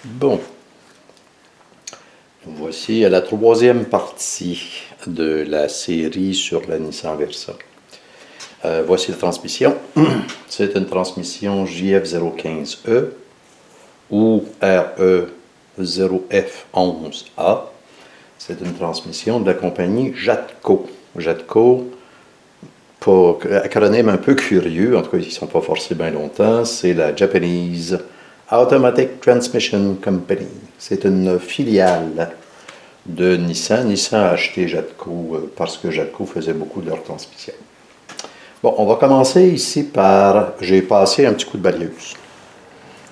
Bon, voici la troisième partie de la série sur la Nissan Versa. Voici la transmission. C'est une transmission JF015E ou RE0F11A. C'est une transmission de la compagnie Jatco. Jatco, pour acronyme un peu curieux, en tout cas ils ne sont pas forcés bien longtemps, c'est la Japanese Automatic Transmission Company. C'est une filiale de Nissan. Nissan a acheté Jatco parce que Jatco faisait beaucoup de leur transmission. Bon, on va commencer ici par... J'ai passé un petit coup de balayeuse,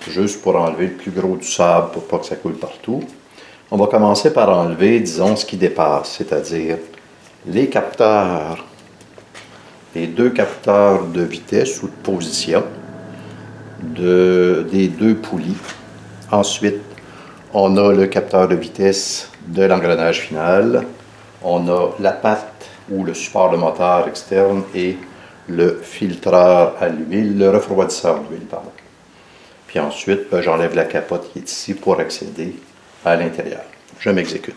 juste pour enlever le plus gros du sable pour pas que ça coule partout. On va commencer par enlever, disons, ce qui dépasse, c'est-à-dire les capteurs, les deux capteurs de vitesse ou de position des deux poulies. Ensuite, on a le capteur de vitesse de l'engrenage final. On a la patte ou le support de moteur externe et le filtreur à l'huile, le refroidisseur d'huile, pardon. Puis ensuite, j'enlève la capote qui est ici pour accéder à l'intérieur. Je m'exécute.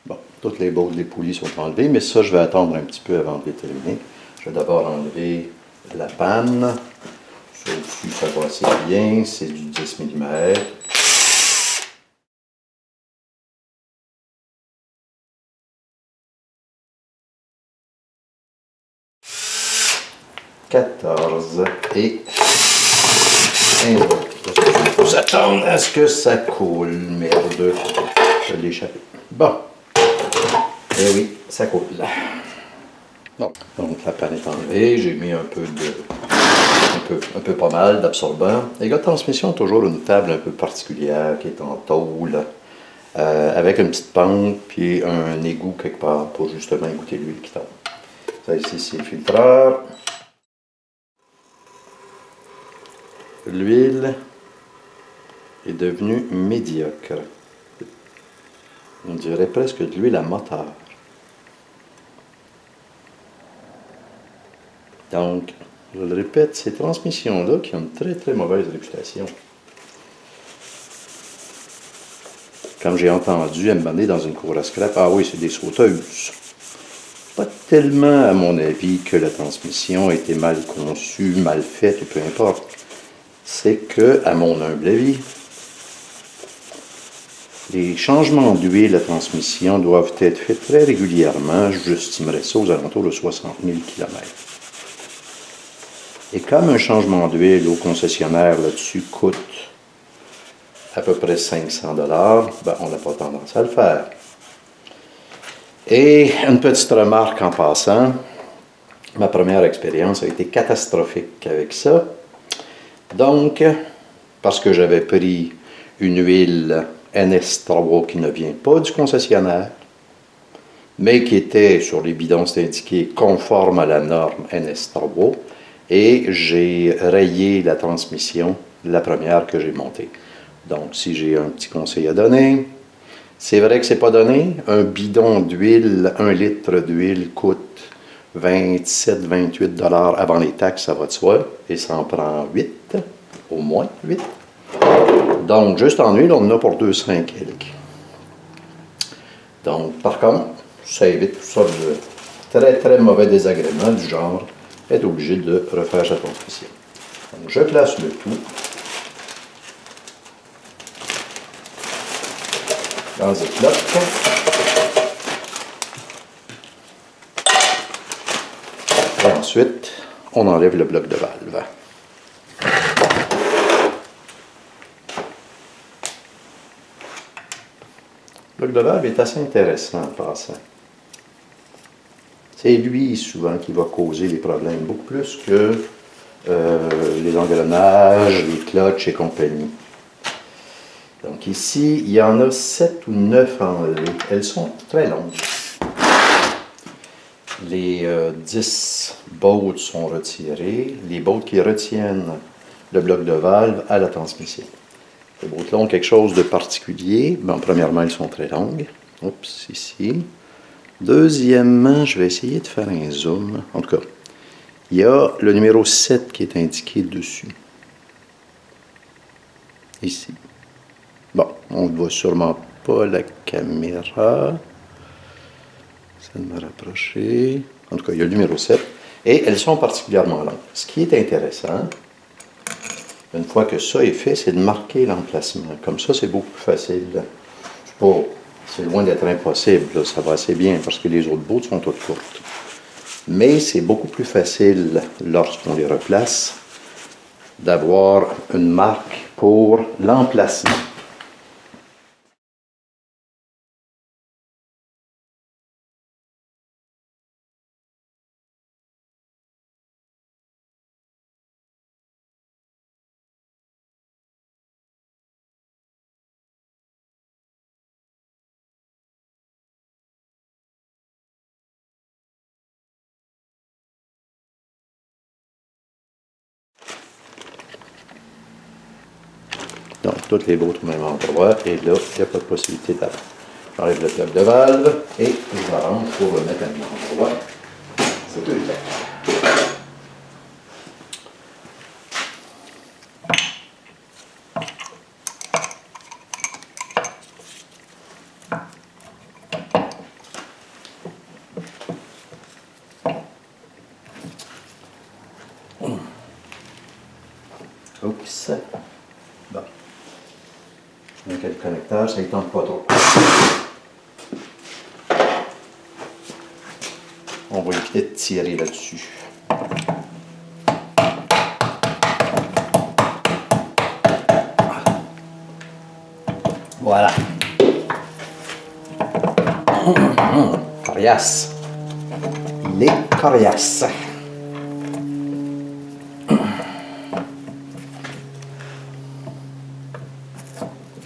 Bon, toutes les boules des poulies sont enlevées, mais ça, je vais attendre un petit peu avant de les terminer. Je vais d'abord enlever la panne. Ça aussi, ça va assez bien. C'est du 10 mm. « 14 et 15. Il faut s'attendre à ce que ça coule. Merde, je l'ai échappé. Bon. Eh oui, ça coule. Bon. Donc la panne est enlevée. J'ai mis un peu pas mal d'absorbant. Les gars de transmission ont toujours une table un peu particulière qui est en tôle, avec une petite pente puis un égout quelque part pour justement égoutter l'huile qui tombe. Ça ici, c'est le filtreur. L'huile est devenue médiocre. On dirait presque de l'huile à moteur. Donc, je le répète, ces transmissions-là qui ont une très très mauvaise réputation. Comme j'ai entendu à me demander dans une cour à scrap, ah oui, c'est des sauteuses. Pas tellement, à mon avis, que la transmission a été mal conçue, mal faite, ou peu importe. C'est que, à mon humble avis, les changements d'huile à transmission doivent être faits très régulièrement. J'estimerais ça aux alentours de 60 000 km. Et comme un changement d'huile au concessionnaire là-dessus coûte à peu près 500 $, ben, on n'a pas tendance à le faire. Et une petite remarque en passant, ma première expérience a été catastrophique avec ça. Donc, parce que j'avais pris une huile NS3 qui ne vient pas du concessionnaire, mais qui était sur les bidons, c'est indiqué conforme à la norme NS3, et j'ai rayé la transmission, la première que j'ai montée. Donc, si j'ai un petit conseil à donner, c'est vrai que c'est pas donné. Un bidon d'huile, 1 litre d'huile coûte 27-28 $ avant les taxes, ça va de soi, et ça en prend 8, au moins 8. Donc, juste en huile, on en a pour 200 quelques. Donc, par contre, ça évite tout ça de très très mauvais désagréments du genre être obligé de refaire sa transmission. Donc, je place le tout. dans le ziploc. Et ensuite, on enlève le bloc de valve. Le bloc de valve est assez intéressant en passant. C'est lui souvent qui va causer les problèmes, beaucoup plus que les engrenages, les clutches et compagnie. Donc ici, il y en a 7 ou 9 enlevées. Elles sont très longues. Les 10 bolts sont retirés. Les bolts qui retiennent le bloc de valve à la transmission. Les bolts-là ont quelque chose de particulier. Bon, premièrement, elles sont très longues. Oups, ici. Deuxièmement, je vais essayer de faire un zoom. En tout cas, il y a le numéro 7 qui est indiqué dessus. Ici. Bon, on ne voit sûrement pas la caméra. Ça de me rapprocher. En tout cas, il y a le numéro 7. Et elles sont particulièrement longues. Ce qui est intéressant, une fois que ça est fait, c'est de marquer l'emplacement. Comme ça, c'est beaucoup plus facile. C'est loin d'être impossible. Là, ça va assez bien parce que les autres bouts sont toutes courtes. Mais c'est beaucoup plus facile, lorsqu'on les replace, d'avoir une marque pour l'emplacement. Donc, toutes les bouts au même endroit, et là, il n'y a pas de possibilité d'avoir. J'enlève le bloc de valve, et je m'arrange pour le mettre à un endroit. C'est tout le temps. Oups. Bon. Donc, le connecteur, ça ne tente pas trop. On va éviter de tirer là-dessus. Voilà. Coriace. Il est coriace.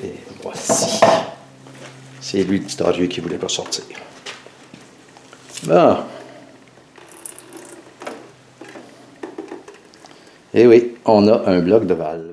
Et voici. C'est lui le petit arieux qui ne voulait pas sortir. Bon. Et oui, on a un bloc de valve.